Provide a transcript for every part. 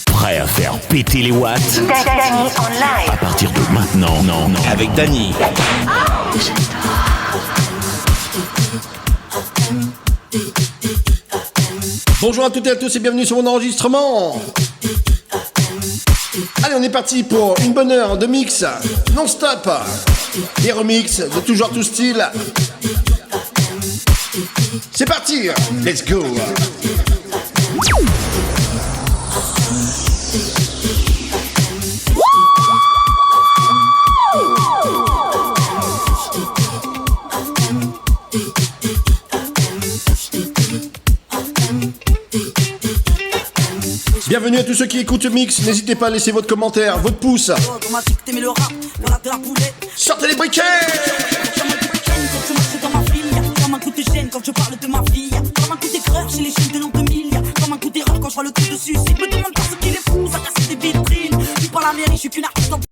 Prêt à faire péter les watts? Dany en live. À partir de maintenant, non, avec Dany. Bonjour à toutes et à tous et bienvenue sur mon enregistrement. Allez, on est parti pour une bonne heure de mix non-stop. Des remixes de tout genre, tout style. C'est parti, let's go. Bienvenue à tous ceux qui écoutent Mix, n'hésitez pas à laisser votre commentaire, votre pouce. Sortez les briquets. Comme un coup de gêne quand je parle de ma fille. Comme un coup d'écreur chez les chaînes de l'an 2000. Comme un coup d'erreur quand je vois le truc dessus. Si je me demande pas ce qui les pousse à casser des vitrines. Je suis pas la mairie, je suis qu'une artiste en de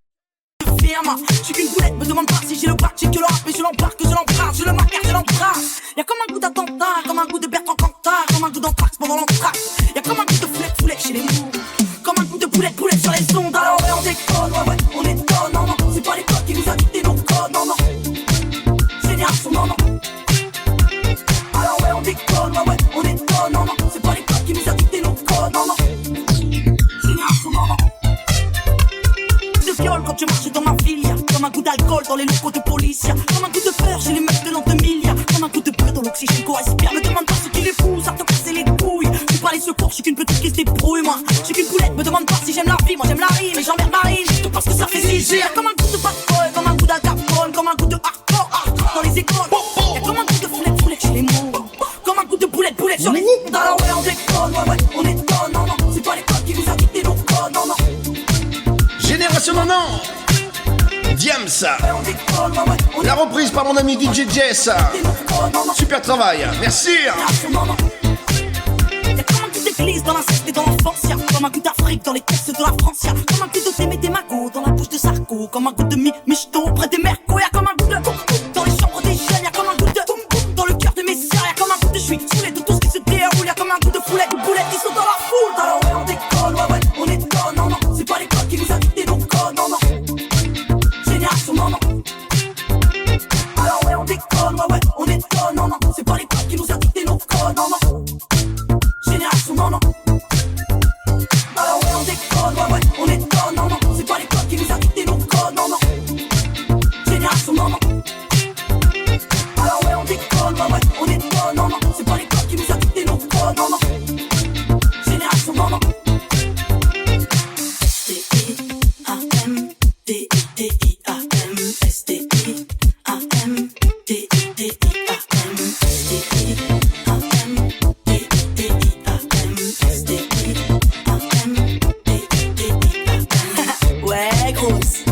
firme. Je suis qu'une boulette, me demande pas si j'ai le bac. J'ai que le rap et je l'embarque, je l'embrasse. Je le marque, je l'embrasse. Y'a comme un goût d'attentat, comme un goût de Bertrand Cantat. Comme un goût d'anthrax pendant l'entraxe. Y'a comme un goût de foulet chez les mots. Comme un goût de poulet sur les ondes. Alors ouais, on déconne, ouais, on étonne. Non, non, c'est pas les codes qui nous a dicté nos codes. Non, non, génération, non, non. Alors ouais, on déconne, ouais, on étonne. Non, non, c'est pas les codes qui nous a dicté nos codes. Non, non, génération, non, non. De viol quand je marche dans ma filia. Comme un goût d'alcool dans les locaux de police. Comme un goût de peur chez les mecs de l'an 2000. Comme un goût de bleu dans l'oxygène qu'on respire. Me demande pas ce qui les pousse à te casser les couilles. Je suis pas les secours, je suis qu'une petite qui se débrouille. Moi, je suis qu'une poulette, me demande pas si j'aime la vie. Moi j'aime la rime et j'emmerde Marine. Juste parce que ça fait zizir. Comme un goût de bad boy, comme un goût d'alcapone. Comme un goût de hardcore dans les écoles. Y'a comme un goût de foulette chez les mots. Comme un goût de boulette sur les ondes. Alors ouais, on déconne, ouais, on étonne. Non, non, c'est pas les codes qui nous a dicté nos codes. Non, non. Génération non, non. Diams. La reprise par mon ami DJ Jess. Super travail, merci. Y'a comme un coup d'église dans l'inceste et dans l'enfance. Y'a comme un coup d'Afrique dans les textes de la France. Y'a comme un coup de Témé des Magots dans la bouche de Sarko. Comme un coup de Michto près des Mercos. Y'a comme un coup de dans les chambres des jeunes. Y'a comme un coup de dans le cœur de mes sœurs. Y'a comme un coup de je suis saoulé de tout ce qui se déroule. Y'a comme un coup de foulette, de boulettes qui sont dans la foule. Alors ouais, on déconne, ouais, on étonne. Non, non, c'est pas les codes qui nous a dicté nos codes. Non, non, génération, non, non. Alors ouais, on déconne, ouais, on étonne. Non, non, c'est pas les codes qui nous a dicté nos codes. Non, non, génération, non, non. Alors ouais, on déconne, ouais, on étonne. Non, non, c'est pas les codes qui nous a dicté nos codes. Non, non, génération, non, non. Alors ouais, on déconne, ouais, on étonne. Non, non, c'est pas les codes qui nous a dicté nos codes. Non, non, génération, non, non. Ouais, grosse.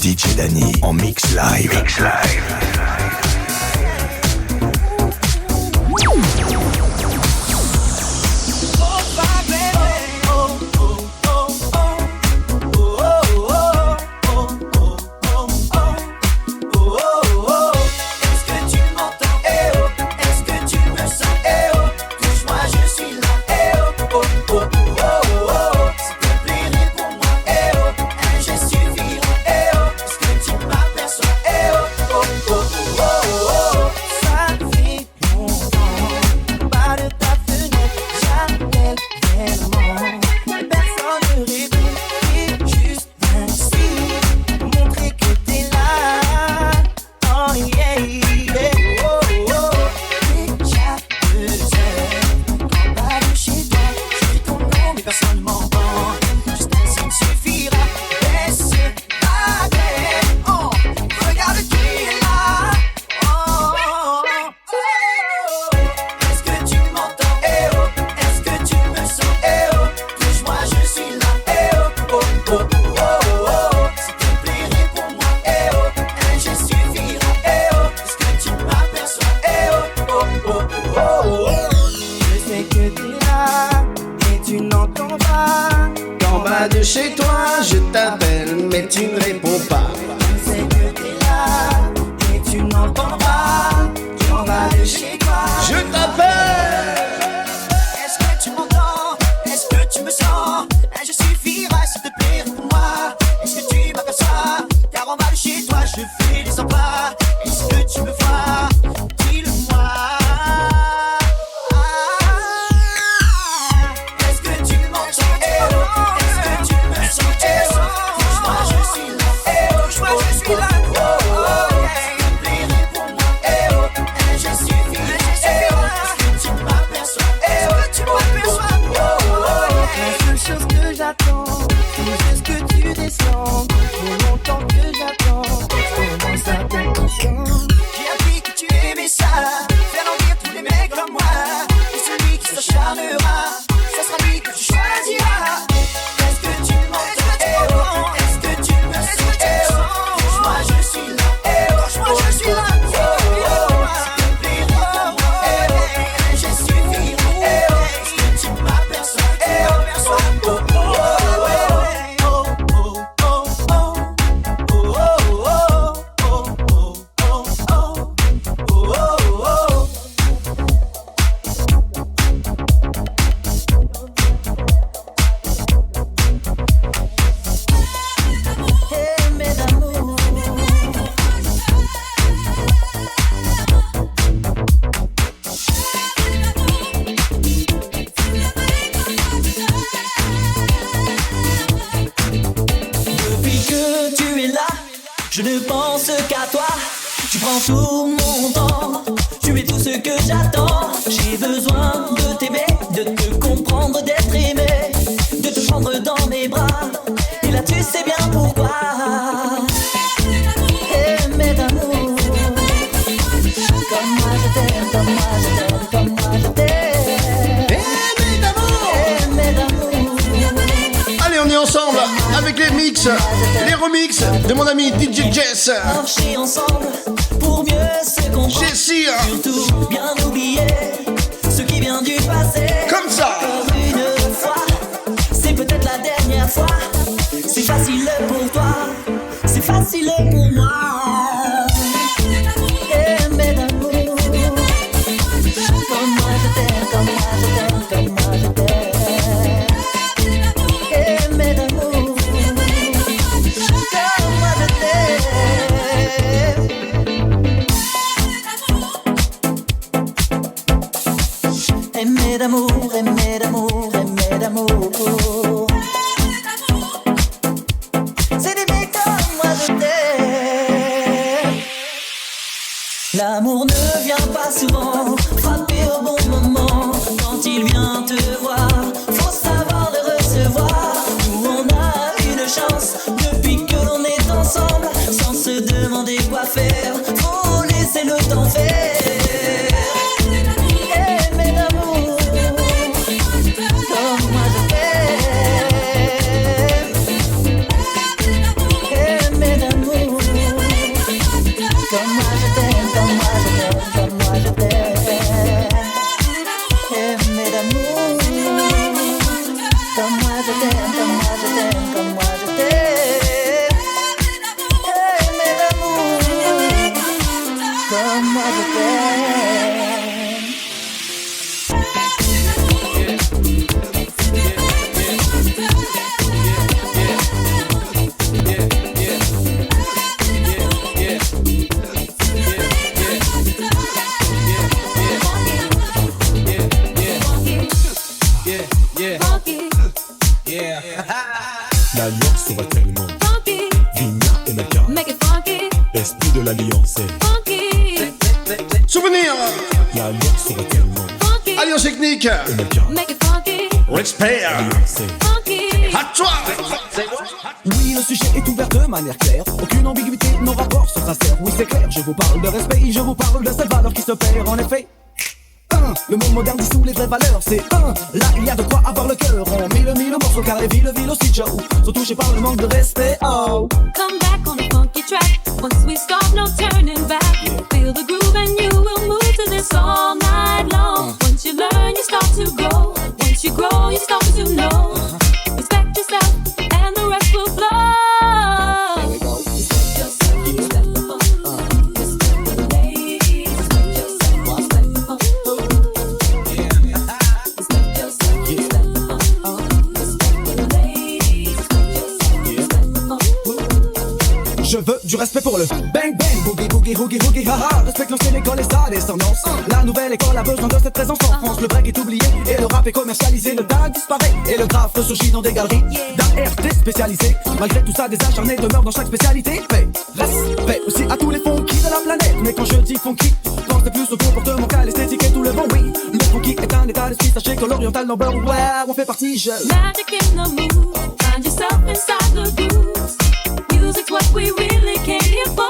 DJ Dany en mix live. chez toi, je t'appelle, mais tu ne réponds pas. Je sais que t'es là, et tu n'entends pas. Tu m'en vas de chez toi. Je t'appelle. Est-ce que tu m'entends? Est-ce que tu me sens? Je suffirai s'il te plaît pour moi. Est-ce que tu m'aperçois? Car en bas de chez toi, je fais des emplois. Est-ce que tu me vois? Dis-le-moi. Est-ce que tu m'entends? Est-ce que tu me sens? Touche-moi, je suis là. Touche-moi, je suis là. S'il te plaît, réponds-moi. Je suffis. Est-ce que tu m'aperçois? Est-ce que tu m'aperçois? La seule chose que j'attends, c'est juste que tu descends. Trop longtemps que j'attends, commence à t'être conscient. J'ai appris que tu aimais ça, faire envie tous les mecs comme moi. Et celui qui s'acharnera, ça sera lui que tu choisiras. Est-ce que tu m'entends? Est-ce que tu me sens? Touche-moi, je suis là. Touche-moi, je suis là. S'il te plaît, réponds-moi. Je suffis. Est-ce que tu m'aperçois? Je ne pense qu'à toi, tu prends tout mon temps, tu es tout ce que j'attends. J'ai besoin de t'aimer, de te comprendre, d'être aimé, de te prendre dans mes bras, et là tu sais bien pourquoi. Aimer d'amour, comme moi je t'aime, comme moi je t'aime, comme moi je t'aime. Aimer d'amour. Allez, on est ensemble avec les mix, les remix de mon ami DJ Jess. Marcher ensemble pour mieux se comprendre. Jessie, Surtout bien oublier ce qui vient du passé. comme ça. Encore une fois, c'est peut-être la dernière fois. C'est facile pour toi, c'est facile pour moi. Aimer d'amour, comme moi je t'aime, comme moi je t'aime, comme moi je t'aime. Aimer d'amour, comme moi je t'aime. Aimer d'amour, aimer d'amour, aimer d'amour. C'est d'aimer comme moi je t'aime. L'amour ne vient pas souvent, frapper au bon moment. Quand il vient te voir, faut savoir le recevoir. Nous on a une chance, depuis que l'on est ensemble, sans se demander quoi faire, faut laisser le temps faire. Aimer d'amour, comme moi je t'aime. Aimer d'amour, comme moi je t'aime, comme moi je t'aime, comme moi je t'aime. Aimer d'amour, comme moi je t'aime, comme moi je t'aime, comme moi je t'aime. Aimer d'amour, comme moi je t'aime. L'alliance sera tellement Funky, Vigna et Melka. make it funky, L'esprit de l'alliance est funky, Souvenir, l'alliance sera tellement funky, alliance technique, et Melka. make it funky, respect, L'alliance est funky. à toi. Oui, le sujet est ouvert de manière claire. Aucune ambiguïté, nos rapports sont sincères. Oui, c'est clair, je vous parle de respect, je vous parle de cette valeur qui se perd en effet. Le monde moderne dissout les vraies valeurs, c'est là il y a de quoi avoir le cœur. On mille morceaux car les villes aussi Joe sont touchés par le manque de respect. Oh, Come back on the funky track. Once we start, no turning back. Feel the groove and you will move to this all night long. Once you learn, you start to grow. Once you grow, you start to know. Respect yourself and Je veux du respect pour le bang bang, boogie boogie boogie boogie, haha. Respecte l'ancienne école et sa descendance. La nouvelle école a besoin de cette présence en France. Le break est oublié et le rap est commercialisé. Le tag disparaît et le graphe ressurgit dans des galeries d'ART spécialisées. Malgré tout ça, des acharnés demeurent dans chaque spécialité. Paix, respect aussi à tous les funky de la planète. Mais quand je dis funky, pensez plus au comportement qu'à l'esthétique et tout le bon, oui. Le funky est un état d'esprit, sachez que l'oriental number one, on fait partie, je Magic in the mood, find yourself inside the grooves. Music's what we really came here for.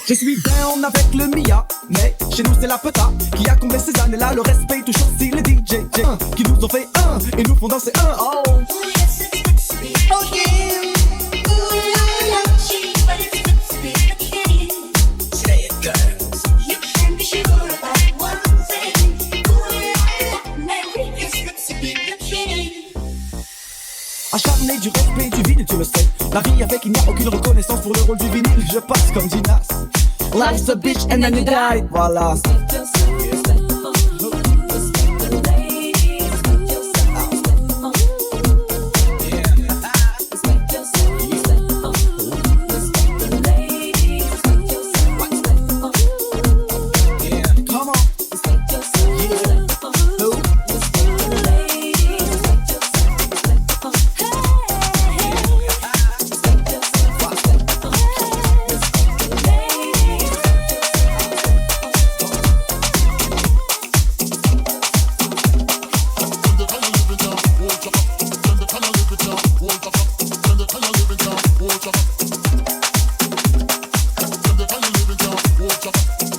Je suis down avec le Mia, mais chez nous c'est la peta qui a comblé ces années-là. Le respect toujours si les DJ qui nous ont fait un et nous font danser un. Oh. Acharné du respect du vinyle, tu le sais. La vie avec il n'y a aucune reconnaissance pour le rôle du vinyle. Je passe comme Dinas. Life's a bitch and then you die. Voilà.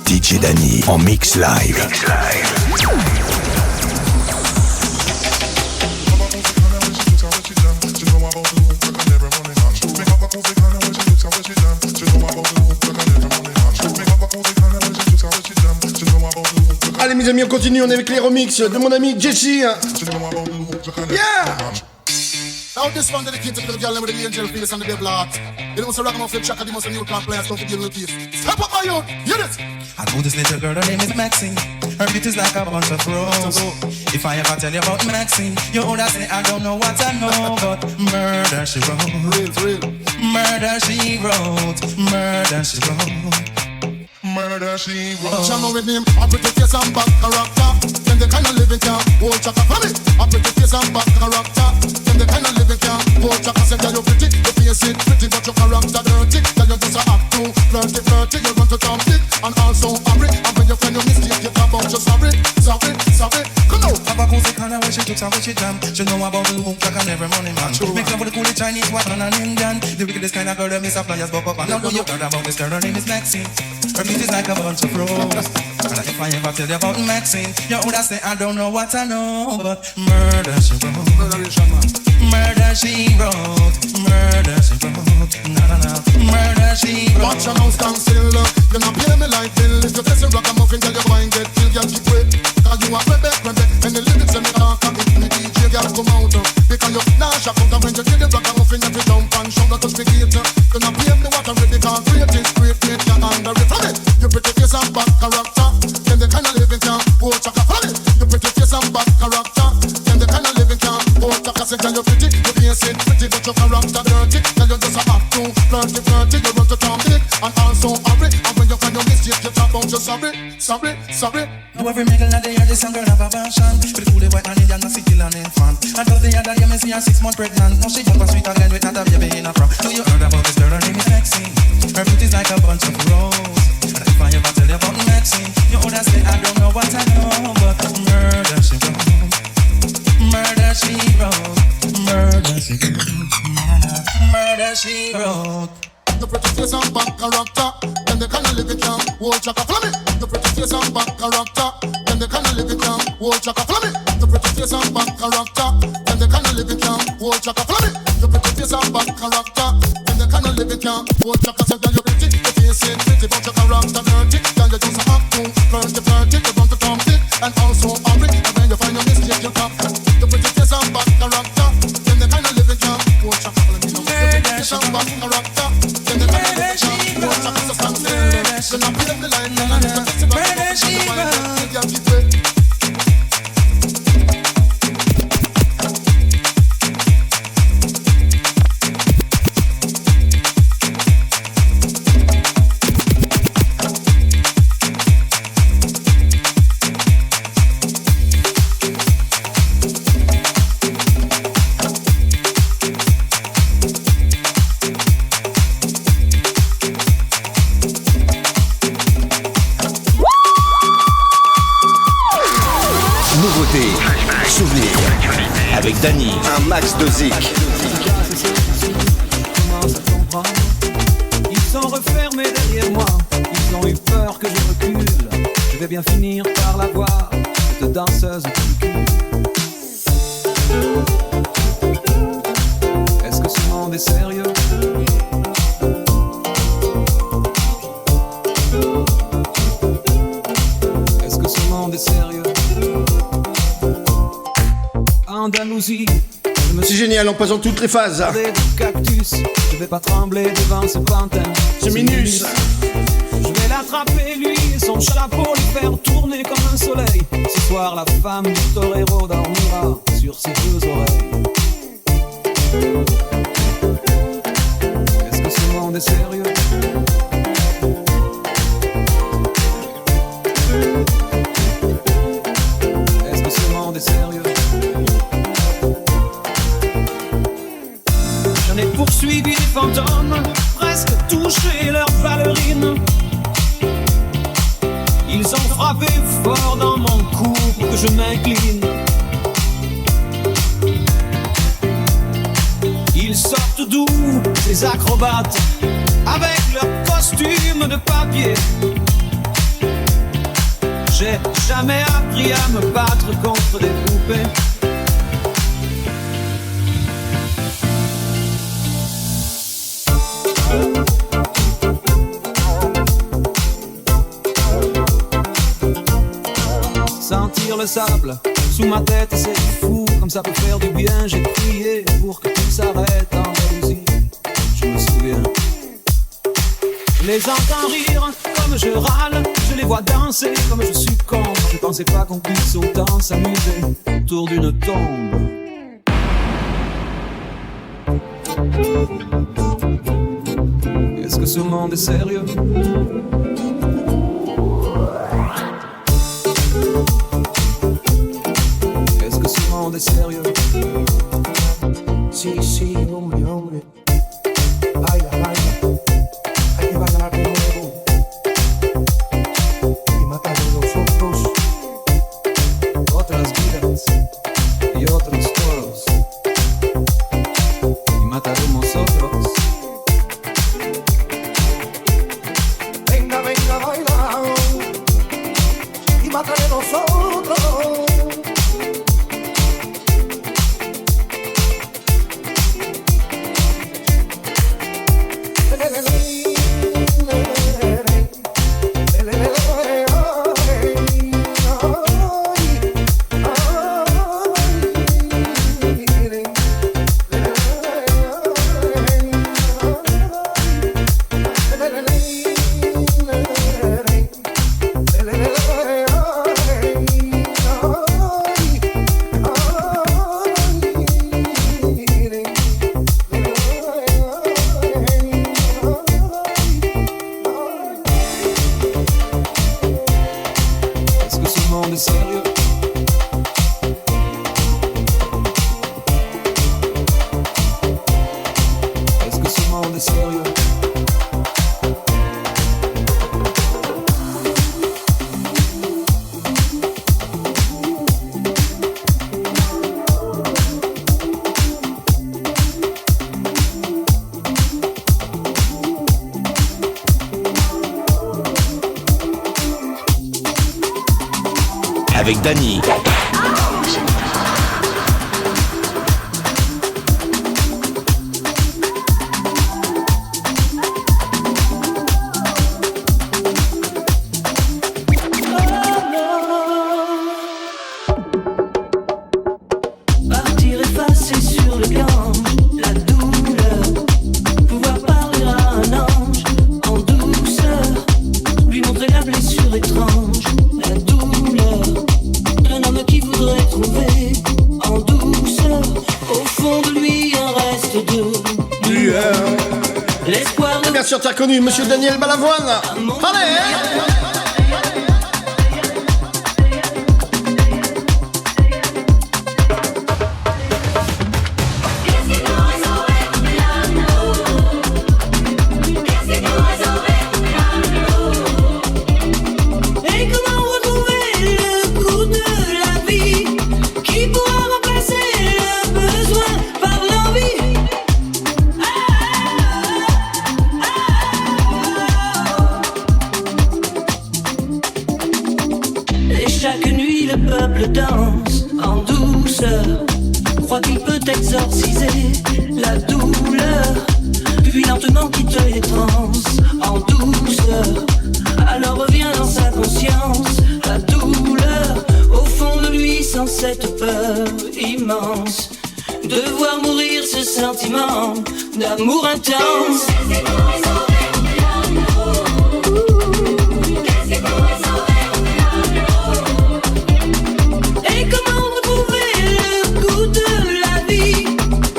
DJ Danny en mix live. Allez mes amis, on continue, on est avec les remixes de mon ami Jesse. Yeah! Now this one dedicated to the girl with the angel face and the devil heart. You know, so ragamuffin track and the most new plant players don't forget the case. Step up my youth, hear this! I know this little girl, her name is Maxine. Her beauty's like a bunch of roses. If I ever tell you about Maxine, you would say I don't know what I know, but murder she wrote. Real. Murder she wrote. Murder she wrote. Murder she wrote. Channel with him, a pretty face and bad character. Then the kind of living can hold chaka for me. A pretty face and bad character. Then the kind of living can hold chaka. Say that you're pretty, your face is pretty, but your character dirty. That you just a act too flirty. You want to talk big and also hurry. And when you find your mistake, you talk about your sorry. Come on. Have a cozy kind of way she took some with she jam. She know about the hook track and every money man. Make love with the cool Chinese, white man and Indian. The wickedest kind of girl that miss a flyers buck up. And now you heard about this girl, her name is Maxine. Her beauty's like a bunch of roses. And if I ever tell you about Maxine, you would say I don't know what I know, but murder she wrote. Murder she wrote. Murder she wrote. No. Murder she wrote. Watch your house stand still. You not pay me like bill. If you face a rock and muffin, tell your wine get killed. Girl keep wait. Cause you are Rebek. And the lyrics in the dark and the DJ girl come out. Because you nah shock out. And when you hear the rock and muffin, every jump and shout that to speak it. You not pay me what I'm ready. Cause great is great. You're under it. From it. You pretty face and bad character. Then the kind of living can hold chaka. From it. You pretty face and bad character. Then the kind of living can hold chaka. Say tell you pretty. You face it pretty. But your character dirty. Tell you just a act too flirty. You run to talk big and also hurry. And when you find your mistake, you talk about your sorry. Now every middle of the year, this young girl have a passion. But the fully white man Indian, no still an infant. And just the other year, me see her 6 months pregnant. Now she jump and sweet again with not a baby in a frock. Do you heard about this girl? Her name is Maxine. Her beauty's like a bunch of roses. And if I ever tell you about Maxine, you would say I don't know what I know, but murder she wrote. Murder she wrote. Murder she wrote. Murder she wrote. The pretty face and bad character. Then the kind of living can hold chaka. Follow me. The pretty face and bad character. Then the kind of living can hold chaka. Follow me. The pretty face and bad character. Then the kind of living can hold chaka. Follow me. Your pretty face and bad character. When the kind of living can't hold back, I said that you're pretty. Your face ain't pretty, but your character dirty. Girl, you just act too flirty, flirty. You want to come thick and also hungry. And when you find your mistake, you tap. Your pretty face and bad character. When the kind of living can't hold back, your pretty face and bad character. When the kind of living can't hold back, so stand still. Then I play the line, and I'm just a pretty Shiva. Souvenir avec Dany, un max de zik. Ils sont refermés derrière moi, ils ont eu peur que je recule. Je vais bien finir par la voir, cette danseuse qui Est-ce que ce monde est sérieux? Est-ce que ce monde est sérieux? Andalousie. C'est génial, on passe dans toutes les phases. Cactus, je vais pas trembler devant ce pantin. C'est Minus. Je vais l'attraper lui et son chapeau, lui faire tourner comme un soleil. Ce soir la femme du torero dormira sur ses deux oreilles. Est-ce que ce monde est sérieux? Est-ce que ce monde est sérieux? J'en ai poursuivi des fantômes, presque touché leurs ballerines. Ils ont frappé fort dans mon cou pour que je m'incline. Ils sortent d'où, ces acrobates, avec leurs costumes de papier. J'ai jamais appris à me battre contre des poupées. Sentir le sable sous ma tête, c'est fou, comme ça peut faire du bien. J'ai prié pour que tout s'arrête en Andalousie, je me souviens. Je les entends rire comme je râle, je les vois danser comme je succombe. Je pensais pas qu'on puisse autant s'amuser autour d'une tombe. Est-ce que ce monde est sérieux? Est-ce que ce monde est sérieux? Sí, sí, hombre, hombre. Baila, baila. Hay que bailar de nuevo. Y matar a los otros. Otras vidas y otros toros. Y mataremos otros. Venga, venga, baila. Y matar a los otros. Est-ce que ce monde est sérieux? Est-ce que ce monde est sérieux? Avec Dany. l'espoir de... Bien sûr, t'as connu Monsieur Daniel Balavoine. Allez! Et comment retrouver le goût de la vie qui pourra remplacer le besoin par l'envie? Et chaque nuit le peuple danse en douceur, croit qu'il peut exorciser la douleur, puis lentement quitte les trans en douceur. Alors revient dans sa conscience la douleur, au fond de lui sans cette peur immense de voir mourir ce sentiment d'amour intense. Et comment retrouver le goût de la vie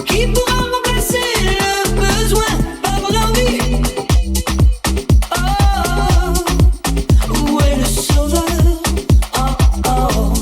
qui pourra remplacer le besoin par l'envie? Oh, où est le sauveur? Oh, oh.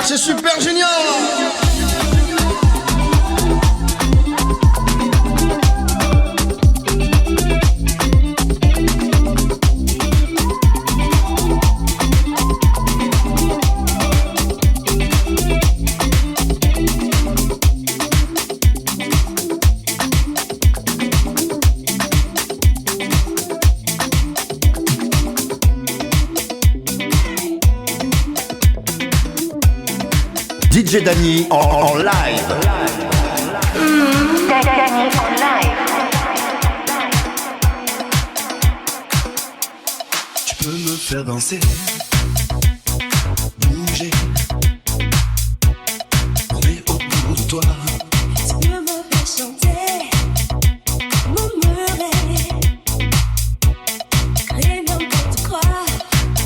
C'est super génial! DJ Dany en live. Dany en live. Tu peux me faire danser, bouger, tourner autour de toi. Tu peux me faire chanter, murmurer, créer n'importe quoi.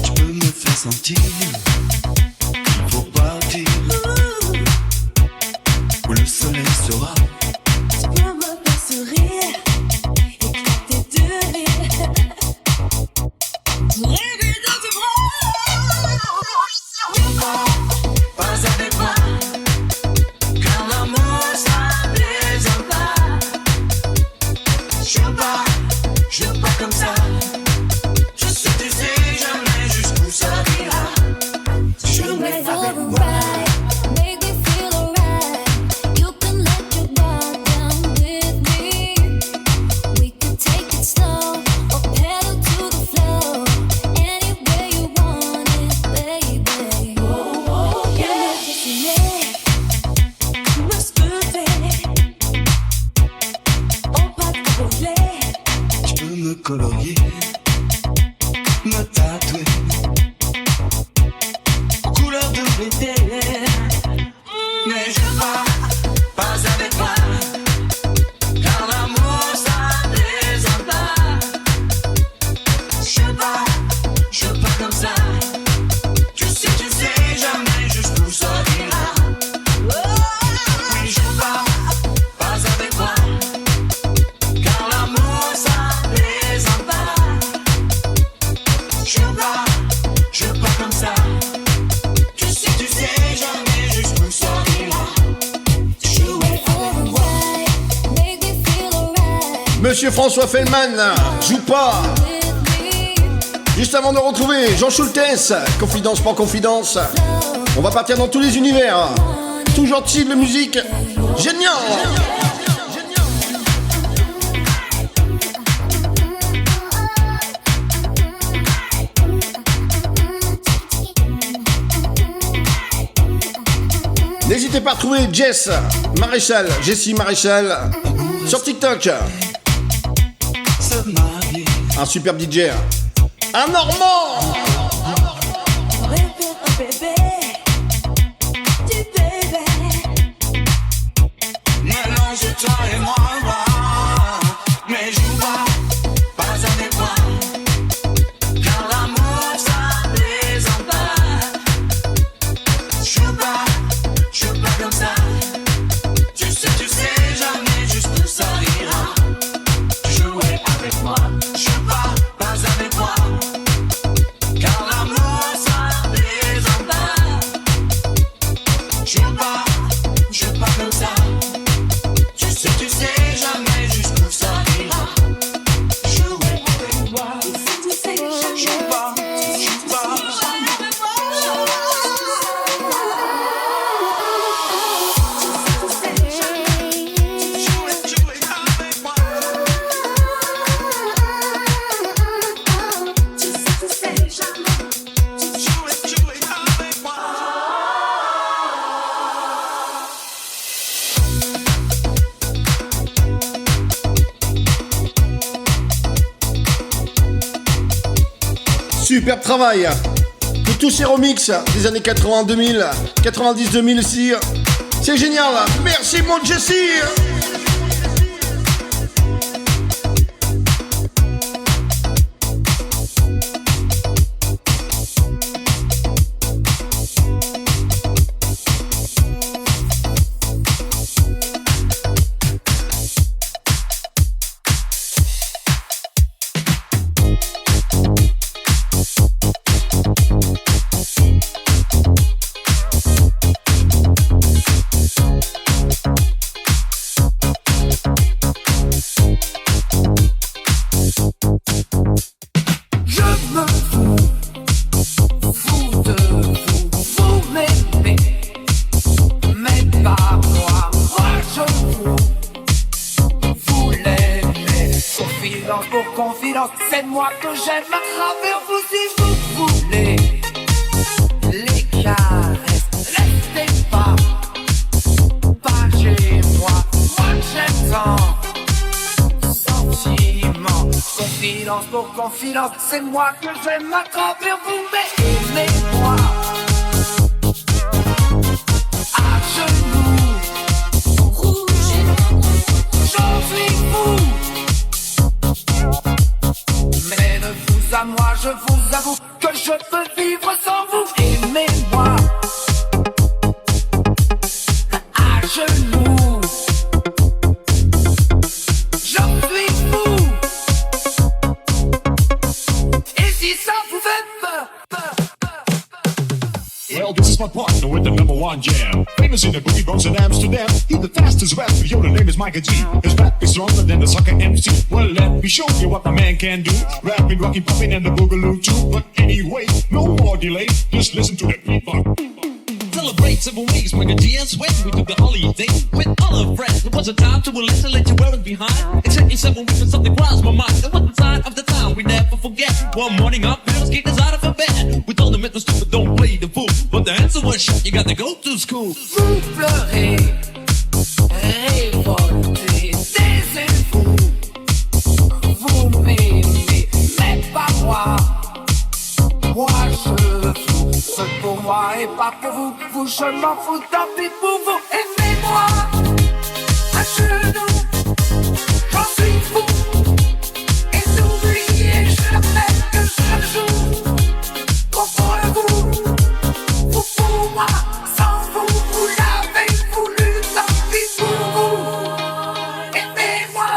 Tu peux me faire sentir. Où le soleil sera. Tu peux me faire sourire, éclater de rire, rêver dans tes bras. Pas avec moi, car l'amour ça plaisante pas. Je veux pas comme ça. Je sais tu sais jamais jusqu'où ça ira. Je veux avec moi. Colorier, me tatouer, couleur de l'été. Mais je pas avec moi, car l'amour ça plaisante pas. Je veux pas comme ça. Tu sais jamais jusqu'où ça ira. Oui, je veux pas avec moi, car l'amour ça plaisante pas. Je veux pas comme ça. Tu sais jamais jusqu'où ça ira. Monsieur François Fellman, joue pas. Juste avant de retrouver Jean Schultes, confidence pour confidence, on va partir dans tous les univers. Tout gentil de musique, génial. N'hésitez pas à retrouver Jess Maréchal, Jessie Maréchal sur TikTok. Un superbe DJ. Un Normand. Mélange toi et moi, mais joue pas avec moi, car l'amour ça désembarque. Joue pas comme ça. Tu sais jamais juste ça ira. Jouer avec moi, joue pas avec moi, car l'amour ça désembarque. Joue pas comme ça. Tu sais jamais jusqu'où ça ira. Jouer avec moi. Tu sais jamais. Joue pas. Superbe travail de tous ces remixes des années 80, 2000, 90, 2000 aussi. C'est génial. Merci mon Jessie. C'est moi que j'aime à travers vous si vous voulez. Les caresses, restez pas chez moi. Moi j'aime tant sentiment. Confidence pour confidence, c'est moi que j'aime à travers vous. Mais aimez-moi à genoux, rouge, j'en suis fou. Mais de vous à moi, je vous avoue que je peux vivre sans vous. Aimez-moi à genoux, j'en suis fou. Et si ça vous fait peur. Well, this is my partner with the #1 jam. Famous in the boogie Bronx and Amsterdam. He's the fastest rapper, yo, the name is Micah G. His rap is stronger than the sucker MC. Well, let me show you what the man can do. Rapping, rocking, popping, and the boogaloo too. But anyway, no more delay. Just listen to the beatbox. Celebrate 7 weeks, Micah G and Sweat. We took the holiday with all our friends. It was a time to relax and let you wear it behind. It took me 7 weeks and something crossed my mind. It was the sign of the time we never forget. One morning our parents kicked us out of our bed. We told them it was stupid, don't play the fool. But the answer was shut, you got to go to school. Vous pleurez, révoltez, taisez-vous. Vous m'aimez, mais pas moi. Moi je vous, c'est pour moi et pas pour vous. Vous, je m'en fous, tant pis pour vous. Aimez-moi à genoux, j'en suis fou. Et n'oubliez jamais que chaque jour, comprenez-vous, vous pour moi, sans vous, vous l'avez voulu, tant pis pour vous. Aimez-moi,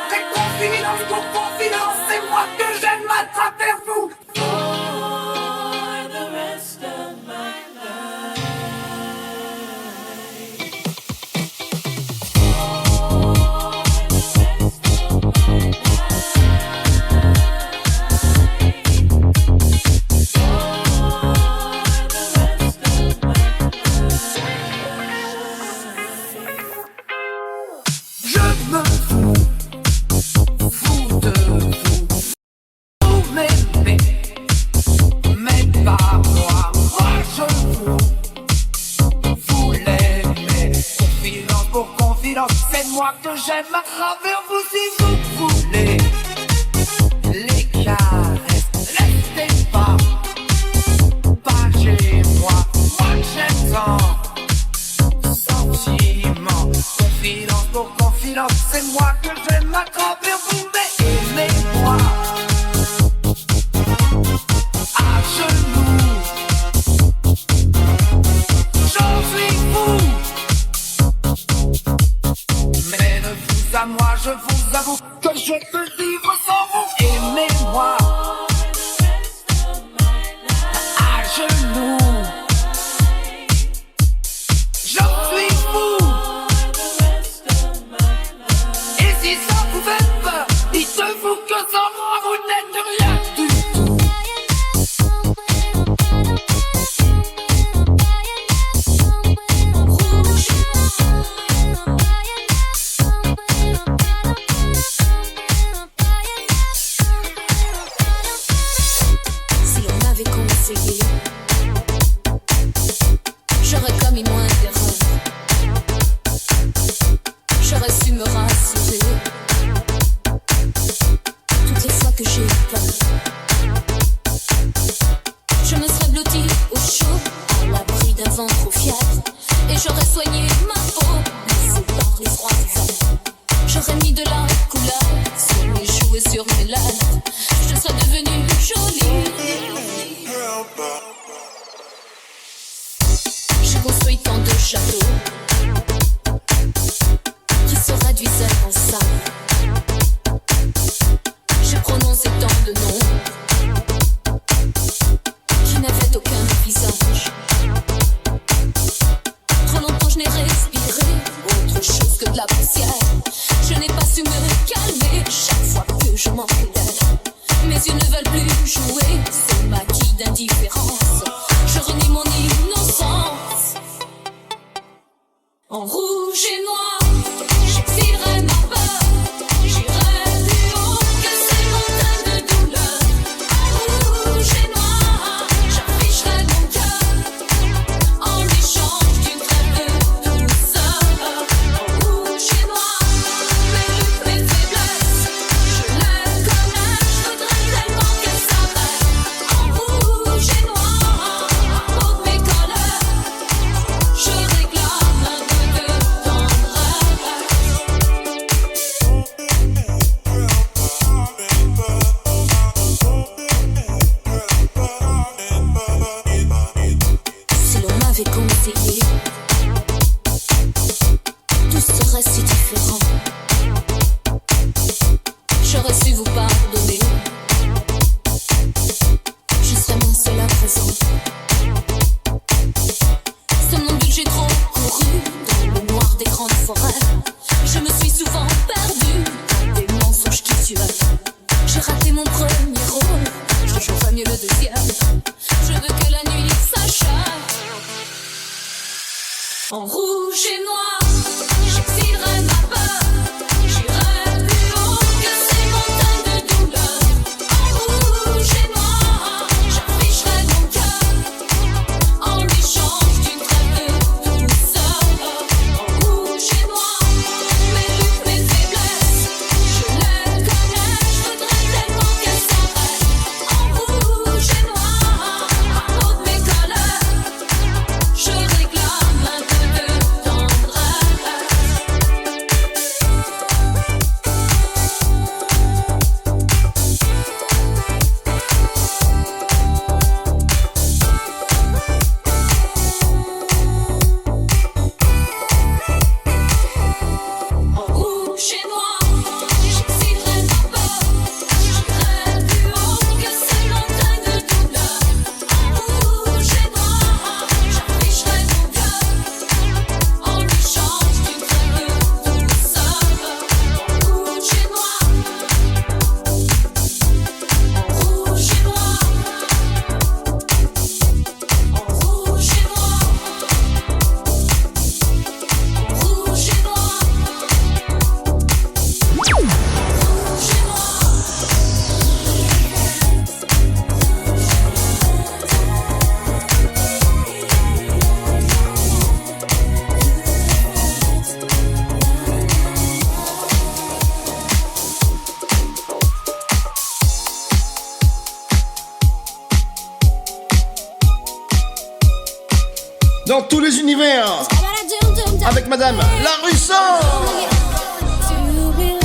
très confidence pour confidence, c'est moi que j'aime à travers vous. respect. Mais pas moi, je vous l'aimez. Confidence pour confidence, c'est moi que j'aime à travers vous si vous voulez. Les caresses, restez pas chez moi j'aime tant. Sentiment, confidence pour confidence, c'est moi que j'aime à travers vous, mais aimez-moi. À genoux, j'en suis fou. Mais de vous à moi, je vous avoue que je peux vivre sans vous. Aimez-moi. À genoux, j'en suis fou. Et si ça vous fait peur, dites-vous que sans moi vous n'êtes rien du tout. Si on m'avait conseillé, j'aurais commis moins d'erreurs. J'aurais su me rassurer. Toutes les fois que j'ai eu peur, je me serais blottie au chaud, à l'abri d'un vent trop fiable. Et j'aurais soigné ma peau, blessée par les froids hivers. J'aurais mis de la couleur sur mes joues et sur mes lèvres. Je serais devenue jolie. J'ai construit tant de châteaux qui se réduisaient en sable. J'ai prononcé tant de noms qui n'avaient aucun visage. Trop longtemps je n'ai respiré autre chose que de la poussière. Je n'ai pas su me calmer chaque fois que je manquais d'air. Mes yeux ne veulent plus jouer, c'est maquis d'indifférence. Je renie mon innocence. En rouge et noir, j'exilerai ma peur. J'irai plus haut que ces montagnes de douleur. En rouge et noir, j'afficherai mon cœur. En échange d'une trêve de douceur. En rouge et noir, mes luttes, mes faiblesses, je l'aime comme elle, je voudrais tellement qu'elle s'arrête. En rouge et noir, pour mes colères, je réclame un peu de Si l'on m'avait conseillé, tout serait si différent. J'aurais su vous pardonner. Je serais moins seule à présent. Somnambule, j'ai trop couru dans le noir des grandes forêts. Je me suis souvent perdue dans des mensonges qui tuent. J'ai raté mon premier rôle, je jouerai mieux le deuxième. Je veux que la nuit s'achève. En rouge et noir, j'exilerai ma peur. J'irai plus haut que ces montagnes de douleur. En rouge et noir, j'afficherai mon cœur. En échange d'une trêve de douceur. En rouge et noir, mes luttes, mes faiblesses, je l'aime comme elle, je voudrais tellement qu'elle s'arrête. En rouge et noir, pour mes colères, je réclame un peu de tendresse. Dans tous les univers. Avec madame La Russo. Tu oublieras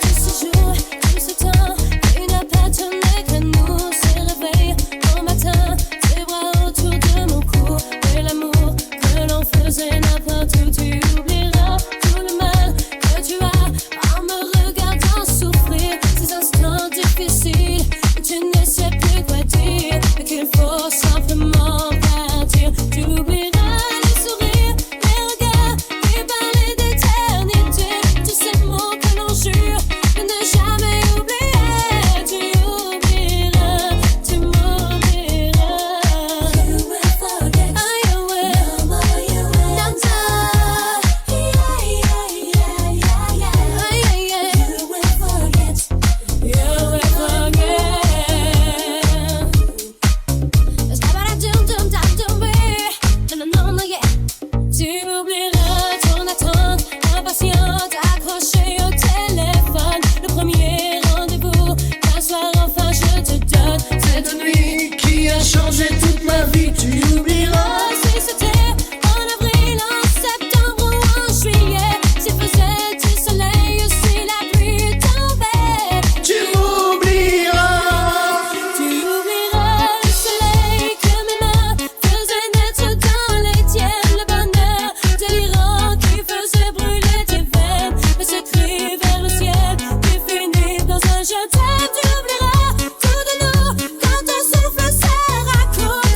tous ces jours, tout ce temps qui n'a pas tourné qu'à nous. Se réveille au matin, tes bras autour de mon cou. Et l'amour que l'on faisait n'importe où. Tu oublieras tout le mal que tu as en me regardant souffrir. Ces instants difficiles où tu ne sais plus quoi dire. Et qu'il faut simplement partir. Tu oublieras les sourires, les regards qui parlaient d'éternité. Tous ces mots que l'on jure de ne jamais oublier. Tu oublieras, tu m'oublieras. You will forget. Oh, you will. No more you will. No time. Yeah, yeah, yeah, yeah, yeah. Oh, yeah, yeah. You will forget. You will forget. Tu oublieras ton attente, impatiente, accrochée au téléphone. Le premier rendez-vous, qu'un soir enfin je te donne. Cette nuit qui a changé toute ma vie, tu oublieras. Si c'était en avril, en septembre ou en juillet, s'il faisait du soleil ou si la pluie tombait, tu oublieras. Tu oublieras le soleil que mes mains faisaient naître dans les tiennes. Le bonheur délirant qui faisait brûler tes veines. Mais ce cri vers le ciel qui finit dans un je t'aime. Tu oublieras tout de nous quand ton souffle sera court.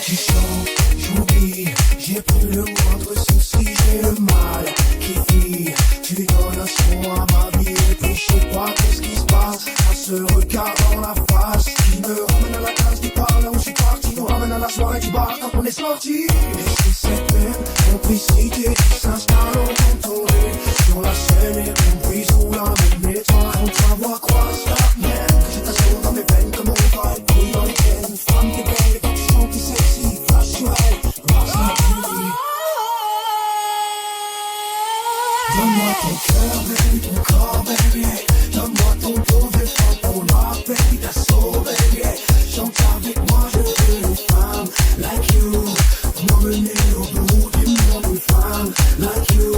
tu chantes, j'oublie, j'ai plus le moindre souci, j'ai le mal qui vit. Tu donnes un son à ma vie et puis je sais pas qu'est-ce qui se passe. À ce regard dans la face qui me ramène à la case du bar là où je suis parti, nous ramène à la soirée du bar quand on est sorti. Et c'est cette même complicité qui s'installe en contourné sur la scène et qu'on brise ou la même étoile. On te voit croise la mienne, que je t'assure dans mes veines comme on va être pris dans les tiennes. Une femme qui est belle et qui chante qui sexy, flash sur elle, grâce à la vie. Donne-moi ton cœur, baby, ton corps, baby. Donne-moi ton beau vieux fantôme noir, baby, ta soul, baby. Chante avec moi, je veux une femme like you. M'emmener au bout du monde, une femme like you.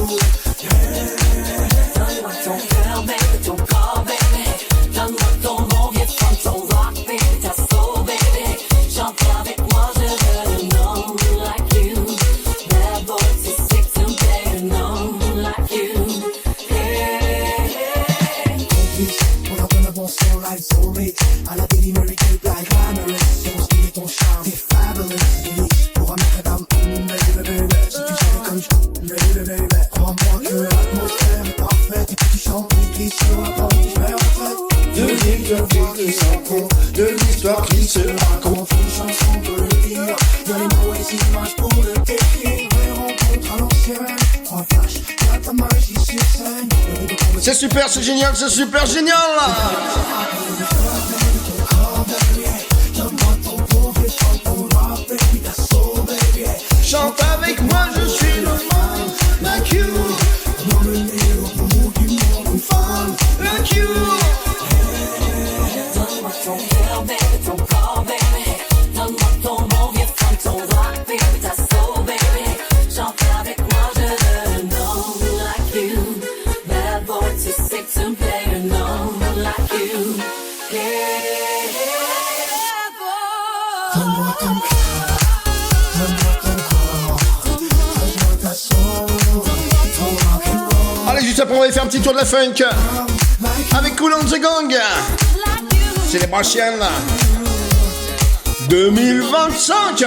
Donne-moi ton cœur, baby, ton corps, baby. Donne-moi ton bon vieux fantôme rock, baby, ta soul, baby. Chante avec moi, je veux un homme like you. Bad boy, too sick to play an homme like you. On entend un bon son like Zoé. À la Daily Mary Kay, like glamorous. C'est mon style et ton charme, t'es fabulous. Elise, pour un mec d'âme, baby, baby. Si tu savais comme je, baby, baby. Crois-moi que l'atmosphère est parfaite. Et puis tu chantes, tu glisses sur la bande, je vais en retraite. De l'interview sans compte, de l'histoire qui se raconte. Une chanson peut le dire, y'a les mots et les images pour le décrire. Vraie rencontre à l'ancienne, trois flash, y'a ta magie sur scène. C'est super, c'est génial, c'est super génial là. Chante avec moi, je suis le man like you. M'emmener au bout du monde, une femme like you. Donne-moi ton cœur, baby, ton corps, baby. Donne-moi ton bon vieux fantôme rock, baby, ta soul, baby. Chante avec moi, je veux un homme like you. Bad boy, too sick to play an homme like you. Donne-moi ton cœur, donne-moi ton corps, donne-moi ta soul, ton rock'n'roll. Allez, juste après, on va faire un petit tour de la funk avec Kool and the Gang. Célébration 2025.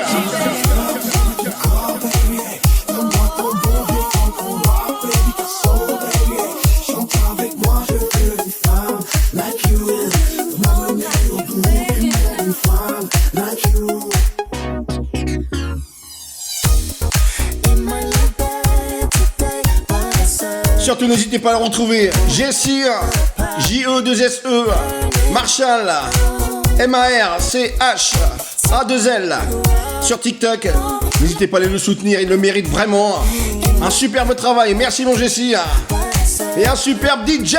Surtout n'hésitez pas à le retrouver. Jessie, J-E-2-S-E, Marshall, M-A-R-C-H, A-2-L, sur TikTok. N'hésitez pas à aller le soutenir, il le mérite vraiment. Un superbe travail, merci mon Jessie. Et un superbe DJ.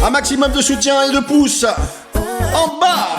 Un maximum de soutien et de pouces en bas.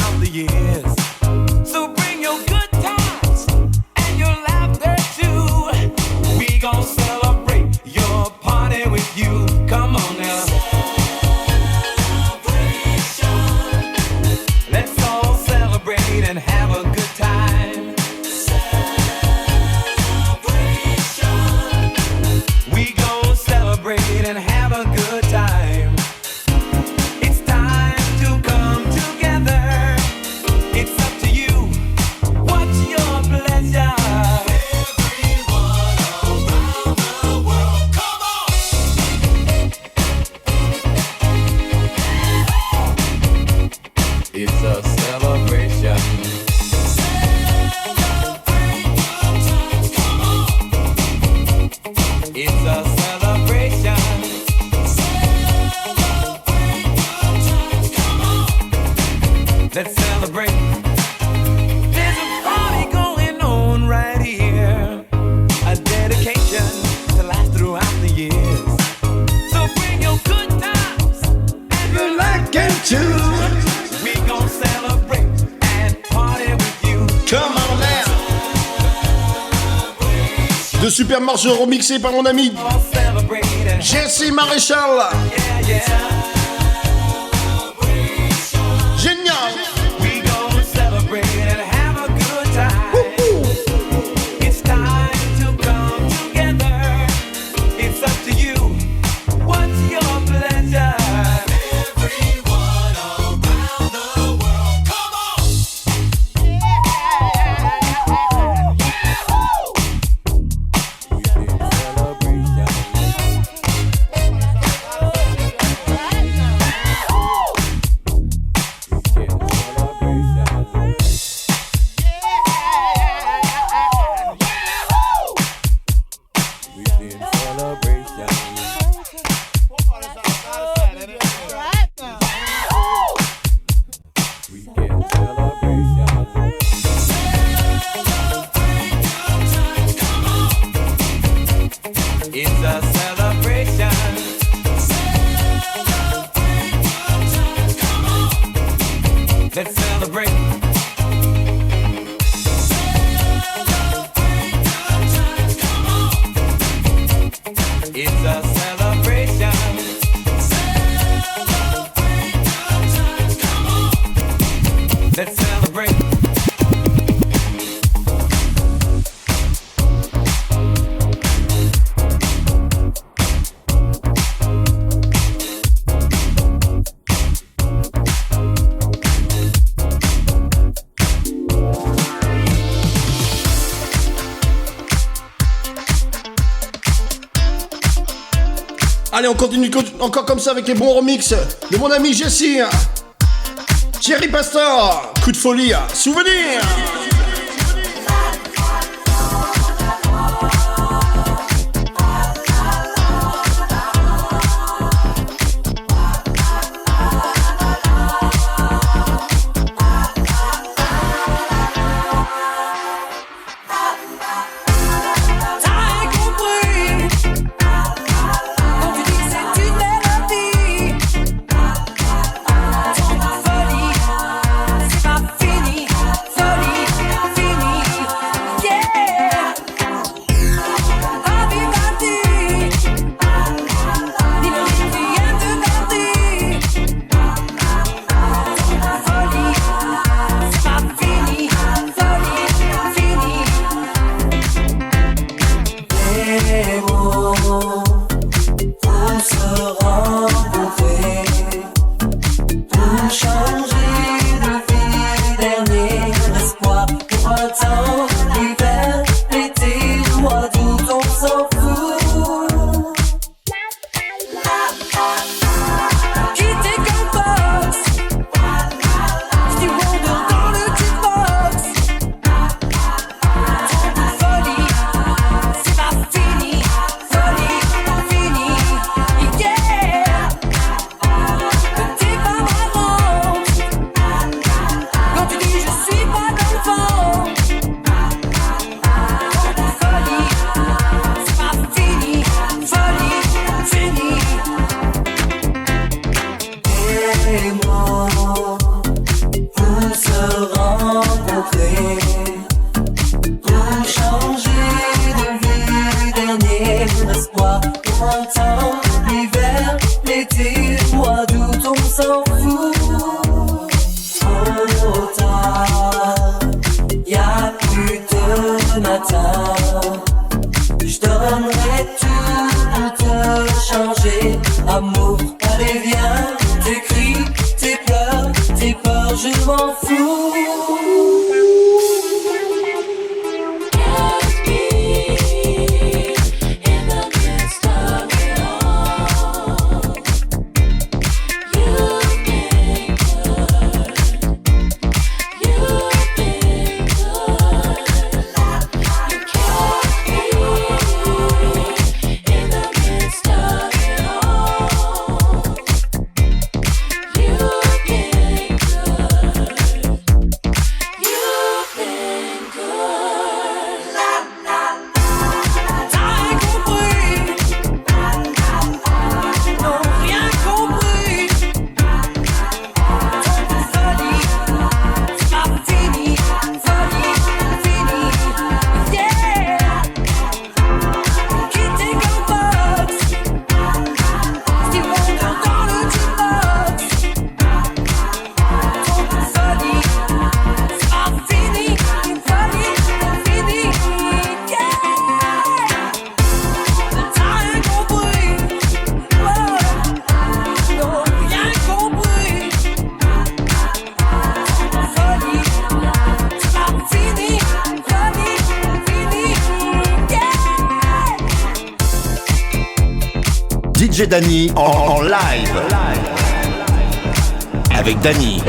throughout the years. So bring your good times and your laughter too. We gon' celebrate your party with you. Come on now. Let's all celebrate and have a good time. We gon' celebrate and have a good time. It's time to come together. It's up to you. What's your pleasure? Everyone around the world, come on! It's a celebration. It's a celebration. Let's celebrate. There's a party going on right here. A dedication to last throughout the years. So bring your good times and your like it too. We gon' celebrate and party with you. Come on now. De super morceaux remixés par mon ami Jesse Maréchal. Génial. We gon' celebrate and have a good time. It's time to come together. It's up to you. What's your pleasure? Everyone around the world, come on! It's a celebration. Let's celebrate. It's a celebration. Let's celebrate. Allez, on continue encore comme ça avec les bons remixes de mon ami Jesse. Thierry Pastor, coup de folie, souvenir. Folie, c'est pas fini, folie. se rencontrer pour changer de vie. Dernier espoir, printemps, l'hiver, l'été, mois d'août, on s'en fout. Trop tard, y'a plus de matin. J'donnerais tout pour te changer. Amour, allez viens, tes cris, tes pleurs, tes peurs, je m'en fous. DJ Danny en live. Avec Danny.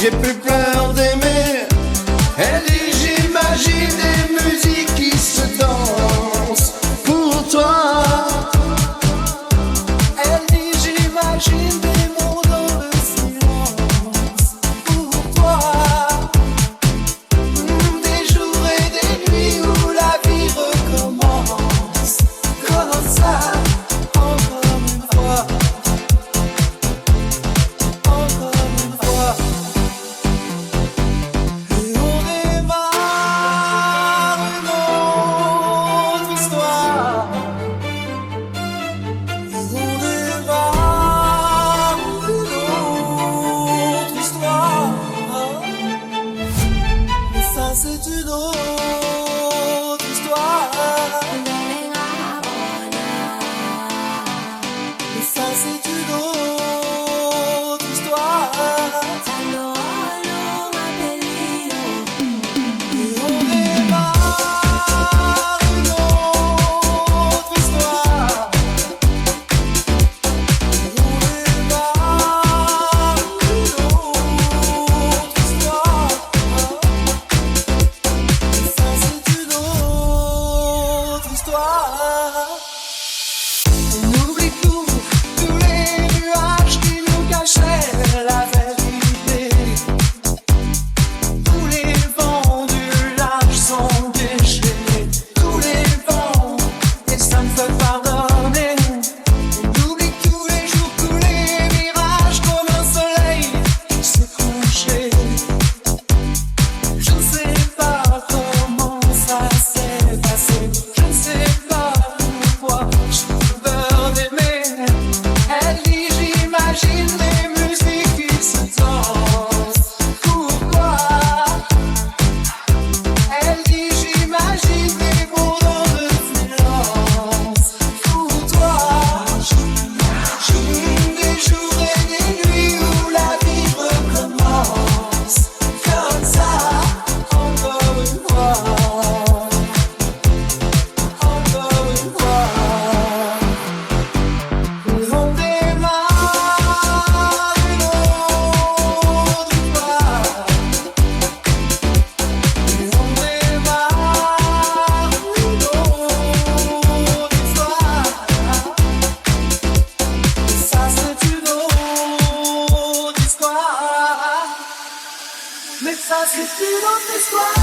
J'ai plus peur d'aimer. Elle dit j'imagine des musiques qui se dansent pour toi. Elle dit j'imagine des mots dans le silence pour toi. Des jours et des nuits où la vie recommence comme ça, encore une fois. Encore une fois. C'est une autre histoire.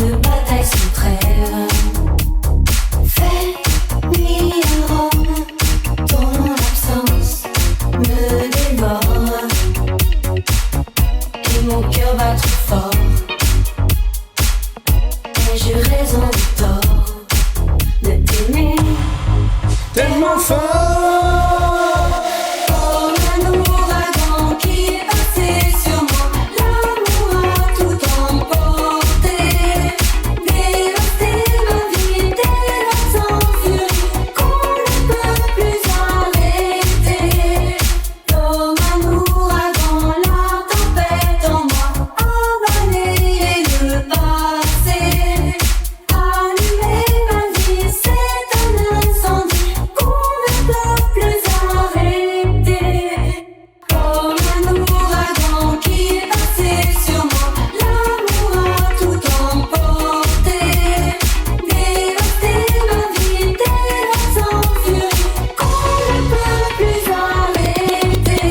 une bataille sans trêve. Fais nuit à Rome, ton absence me dévore. Et mon cœur bat trop fort. Ai-je raison ou tort de t'aimer tellement fort? Comme un ouragan qui est passé sur moi, l'amour a tout emporté, dévasté ma vie, des larmes en furie qu'on ne peut plus arrêter. Comme un ouragan, la tempête en moi a balayé le passé, allumé ma vie, c'est un incendie qu'on ne peut plus arrêter. Comme un ouragan qui est passé sur moi, l'amour a tout emporté, dévasté ma vie, des larmes en furie qu'on ne peut plus arrêter.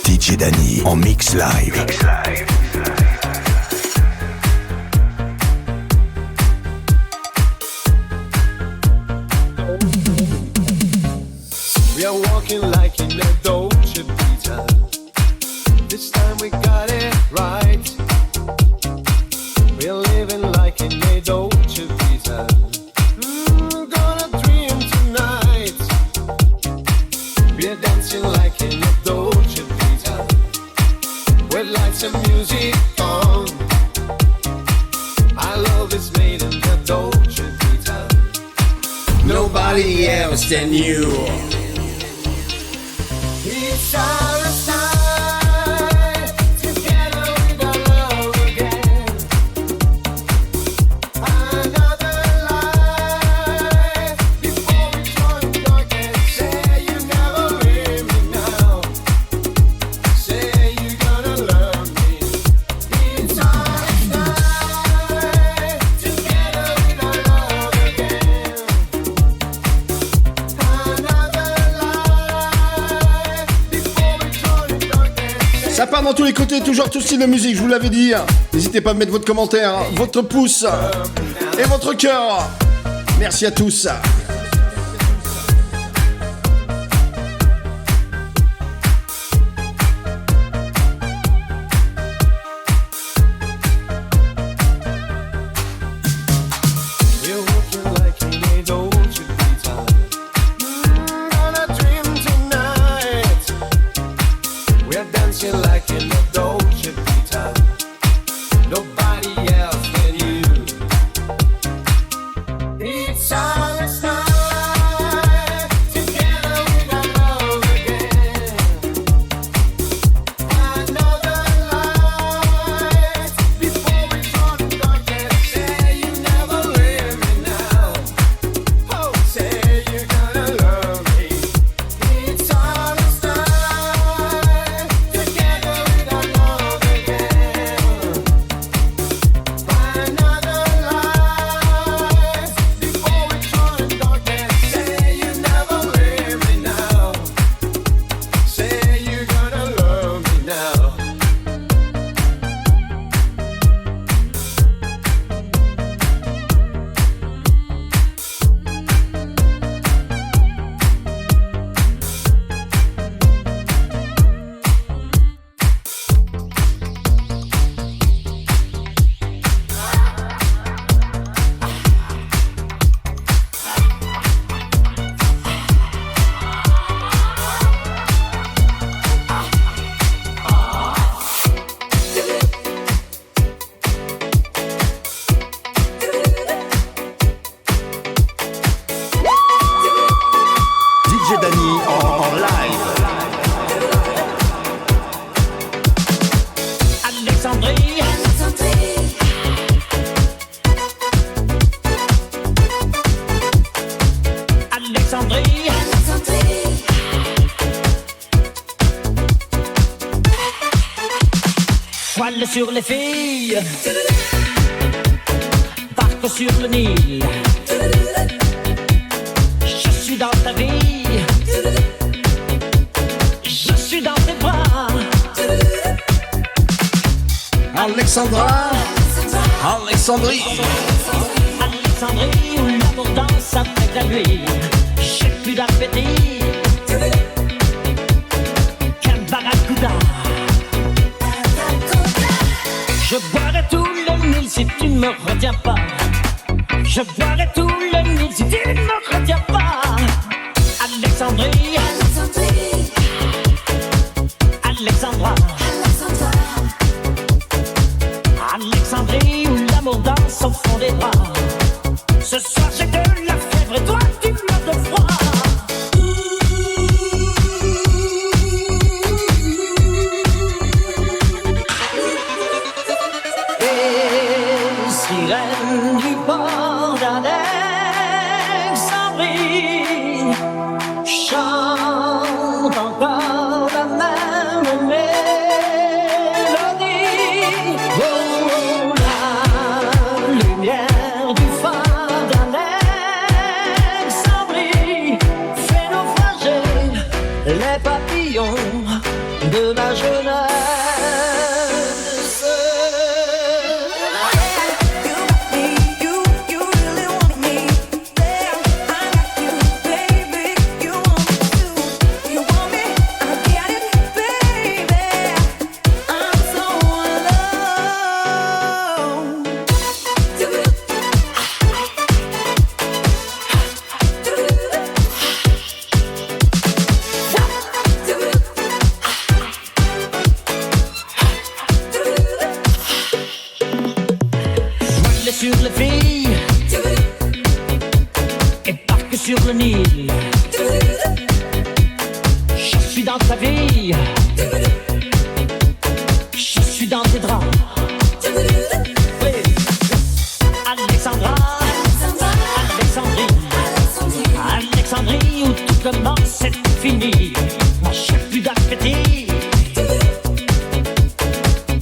DJ Danny en mix live. We are walking like in a Dolce Vita. This time we got it right. We're living like in a Dolce Vita. Gonna dream tonight. We're dancing like in a Dolce Vita. With lights and music on. Our love is made in the Dolce Vita. Nobody else than you. It's our time together with our love again. Another life before we join darkness. Say you never leave me now. Say you're gonna love me. It's our time together with our love again. Another life before we join darkness. Ça part dans tous les côtés, toujours tout style de musique, je vous l'avais dit. N'hésitez pas à mettre votre commentaire, votre pouce et votre cœur. Merci à tous. We're walking like in a Dolce Vita. Gonna dream tonight. We're dancing like in a Dolce Vita. Nobody else than you. It's our time. Smile sur les filles, partent sur le Nil. Je suis dans ta vie, je suis dans tes bras. Alexandra, Alexandrie, Alexandrie où l'amour danse avec la nuit. J'ai plus d'appétit qu'un barracuda. Je boirai tout le Nil si tu ne me retiens pas. Je boirai tout le Nil si tu ne me retiens pas. Alexandrie, Alexandra, Alexandrie où l'amour danse au fond des bras. Ce soir j'ai de la fièvre et toi tu meurs de froid. Et sirène du port d'Alexandrie chante encore la même mélodie. Oh, la lumière du phare d'Alexandrie fait naufrager les papillons de ma jeunesse. Sur les filles et parque sur le Nil. Je suis dans ta vie, je suis dans tes draps. Oui. Alexandra, Alexandrie, Alexandrie où tout commence et tout finit. Moi j'ai plus d'appétit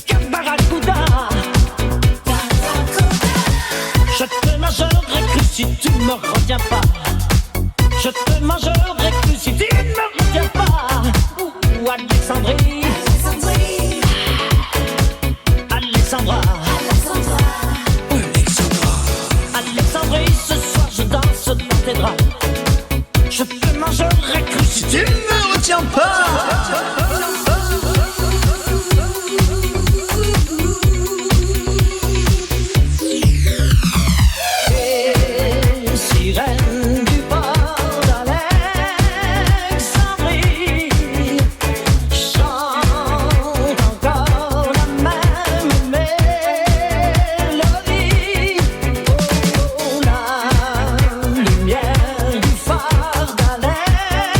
qu'un barracuda. Je te mangerai cru si tu ne me retiens pas. Je te mangerai cru si tu ne me retiens pas. Ou Alexandrie, Alexandra, Alexandrie, ce soir je danse dans tes draps. Je te mangerai cru si tu ne me retiens pas. Sirène du port d'Alexandrie chante encore la même mélodie. Oh, la lumière du phare d'Alexandrie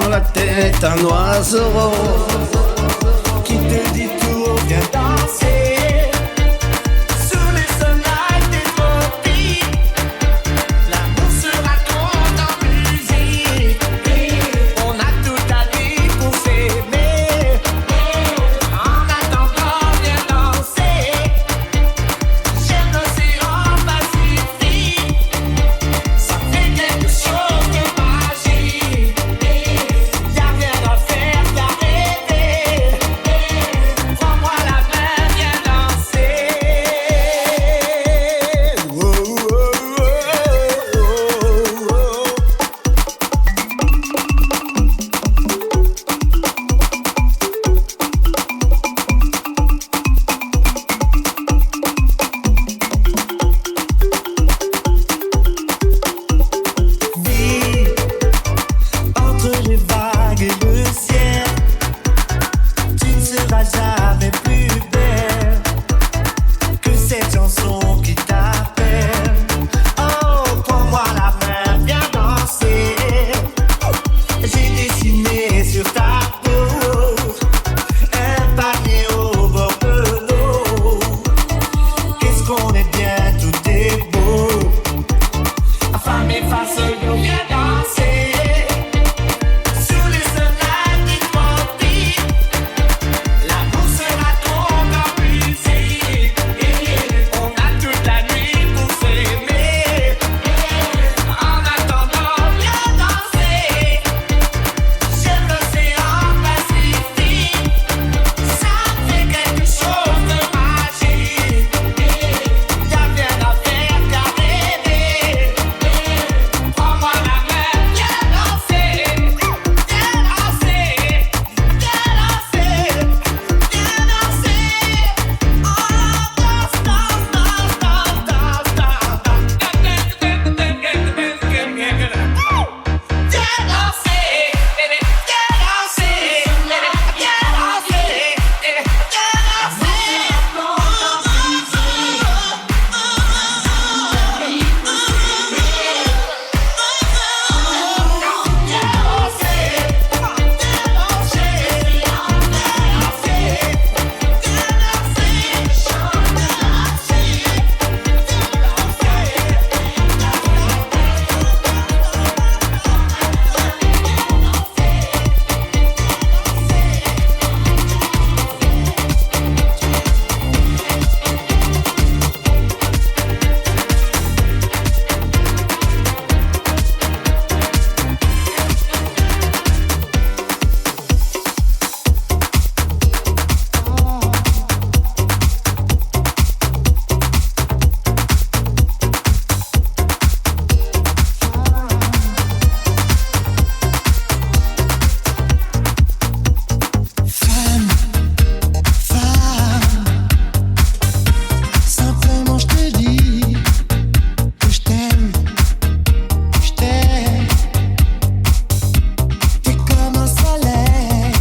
dans la tête un oiseau qui te dit tout, viens danser sous les soleils des tropiques. L'amour sera ton en musique. On a toute la vie pour s'aimer. En attendant, viens danser. J'aime l'océan Pacifique. Ça fait quelque chose de magique. Y'a rien à faire qu'à rêver. Prends-moi la main, viens danser. Oh, oh, oh, oh, oh. Vie entre les vagues et le ciel, tu ne seras jamais plus belle que cette chanson qui t'appelle. Oh, prends-moi la main, viens danser. J'ai dessiné sur ta peau un panier au bord de l'eau. Qu'est-ce qu'on est bien, tout est beau. Femme et face, viens danser sous les soleils des tropiques. L'amour sera ton en musique. On a toute la nuit pour s'aimer. En attendant, viens danser. J'aime l'océan Pacifique. Ça fait quelque chose de magique. Y'a rien à faire qu'à rêver. Prends-moi la main, viens danser. Viens danser. Viens danser. Viens danser. Oh, danse, danse, danse, danse, danse, danse. Viens danser, baby. Viens danser. Simplement je te dis que je t'aime, je t'aime. T'es comme un soleil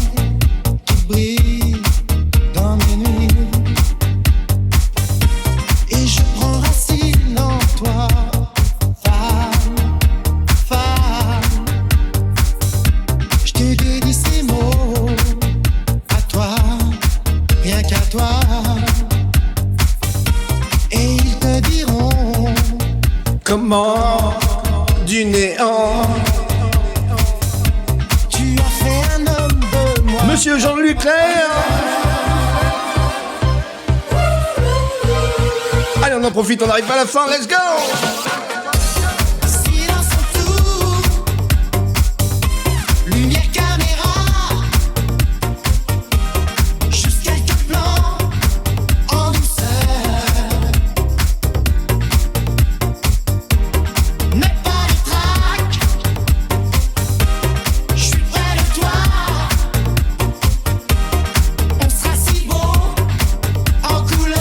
qui brille dans mes nuits. Et je prends racine en toi, femme, femme. Je te dédie ces mots à toi, rien qu'à toi. Et ils te diront Comment du néant tu as fait un homme de moi. Monsieur Jean-Luc Clair. Allez, on en profite, on arrive à la fin, let's go. Silence en tout, lumière caméra, juste quelques plans en douceur. Mais pas de trac, je suis près de toi. On sera si beau en couleur.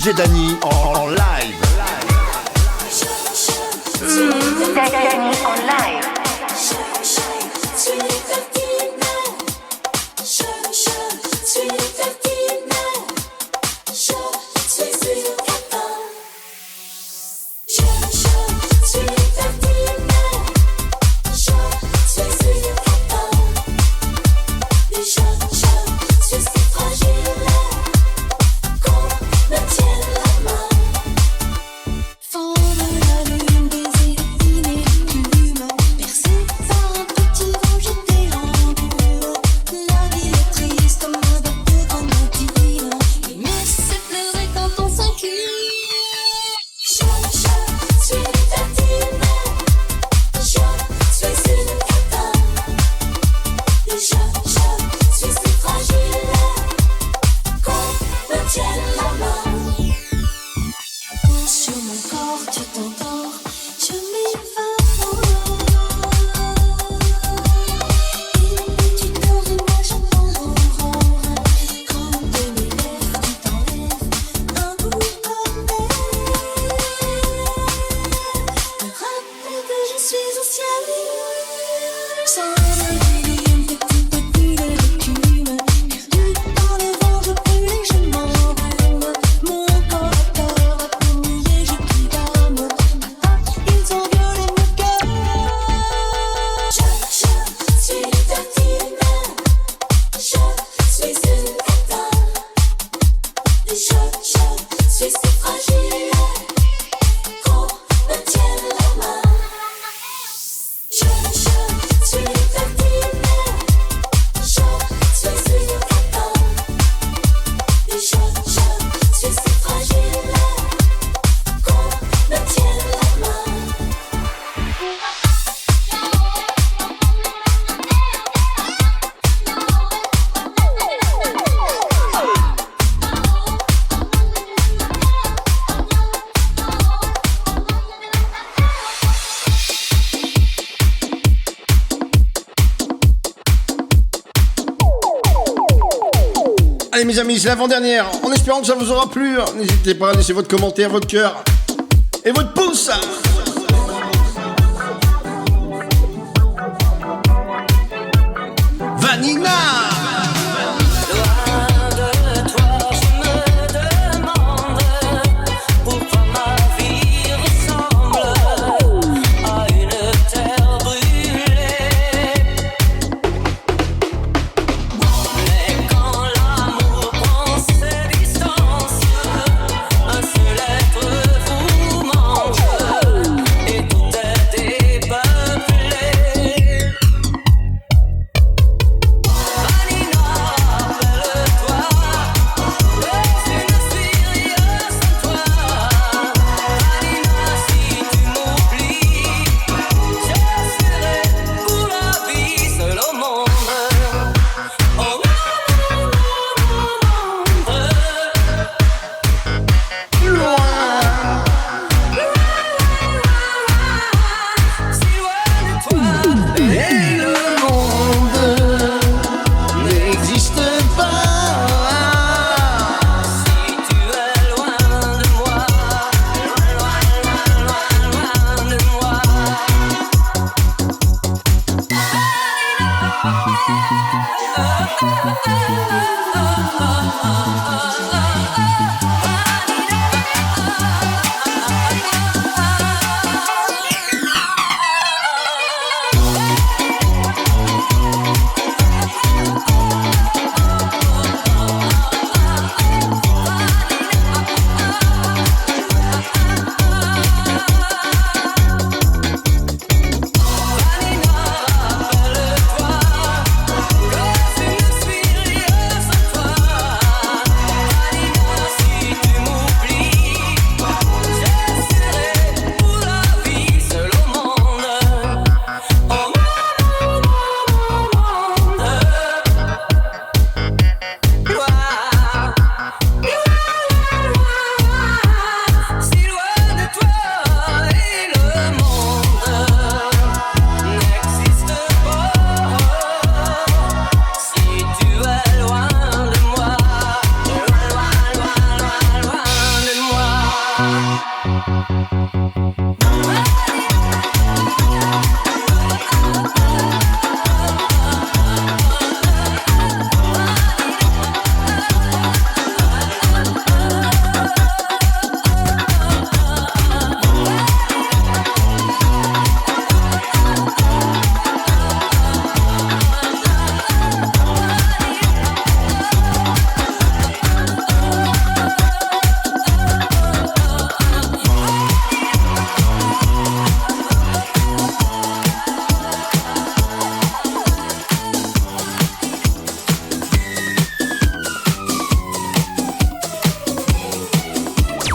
DJ Danny en live. Danny en live. Allez mes amis, c'est l'avant-dernière. En espérant que ça vous aura plu, n'hésitez pas à laisser votre commentaire, votre cœur et votre pouce. Vanina. Vanina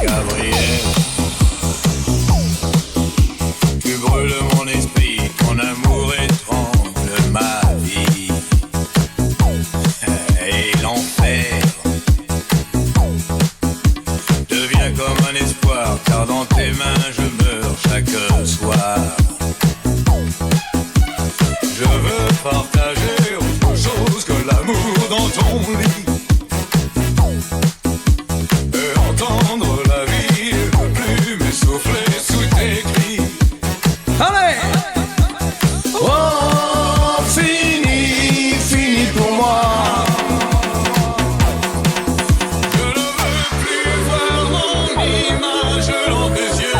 Gabriel, tu brûles mon esprit, ton amour étrangle ma vie. Et l'enfer devient comme un espoir, car dans tes mains je meurs chaque soir. Je veux partager autre chose que l'amour dans ton lit. Et entendre la vie, ne plus m'essouffler sous tes cris. Allez! Oh, fini, fini pour moi. Je ne veux plus voir mon image dans tes yeux.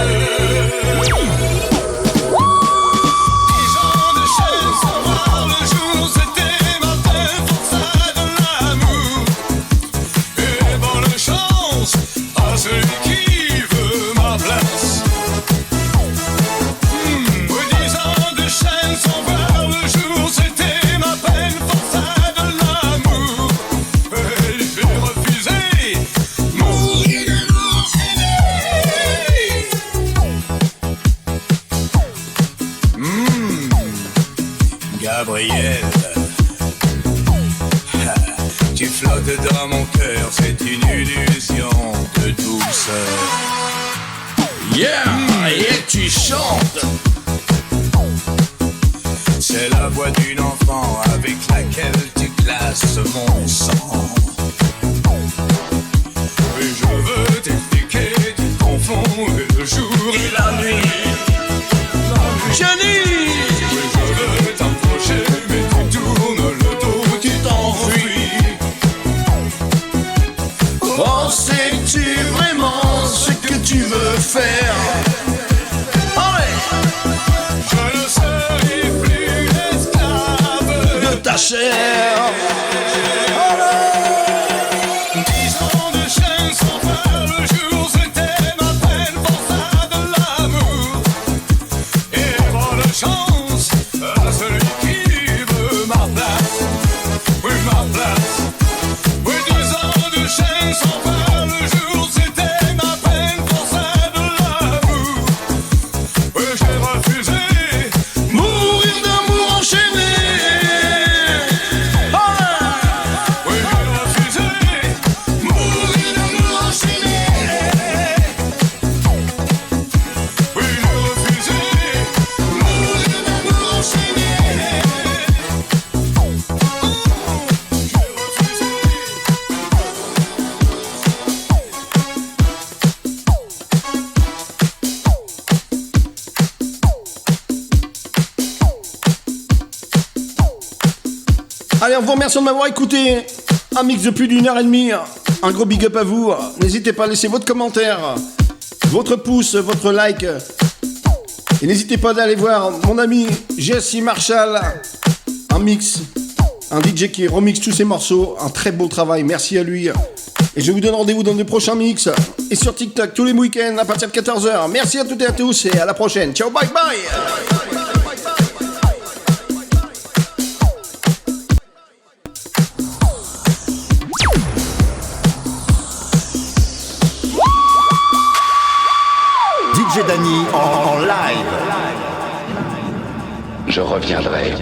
10 ans de chaîne sans voir le jour, c'était ma peine pour ça de l'amour. Et bonne chance à celui qui veut ma place. Oui, 10 ans de chaîne sans voir le jour, c'était ma peine pour ça de l'amour. Et j'ai refusé mourir de Gabriel, tu flottes dans mon cœur, c'est une illusion de douceur. Yeah! Et tu chantes! C'est la voix d'une enfant avec laquelle tu glaces mon sang. Et je veux t'expliquer, tu confonds le jour et la nuit. Johnny! Et je veux t'approcher, mais tu tournes le dos, tu t'enfuis. Oh, sais-tu vraiment ce que tu veux faire? Allez! Je ne serai plus esclave De ta chair! 10 ans de chaîne sans voir le jour, c'était ma peine pour ça de l'amour. Et bonne chance à celui qui veut ma place. Oui, ma place. Oui, 10 ans de chaîne sans voir le jour, c'était ma peine pour ça de l'amour. Oui, j'ai refusé Mourir d'amour enchaîné! oui, j'ai refusé mourir d'amour enchaîné. Oui, j'ai refusé mourir d'amour enchaîné. Allez, en vous remerciant de m'avoir écouté. Un mix de plus d'1h30. Un gros big up à vous. N'hésitez pas à laisser votre commentaire, votre pouce, votre like. Et n'hésitez pas d'aller voir mon ami Jesse Marshall. Un mix, un DJ qui remixe tous ses morceaux. Un très beau travail, merci à lui. Et je vous donne rendez-vous dans de prochains mix. Et sur TikTok tous les week-ends à partir de 14h. Merci à toutes et à tous et à la prochaine. Ciao, bye bye. DJ Danny en live. Je reviendrai.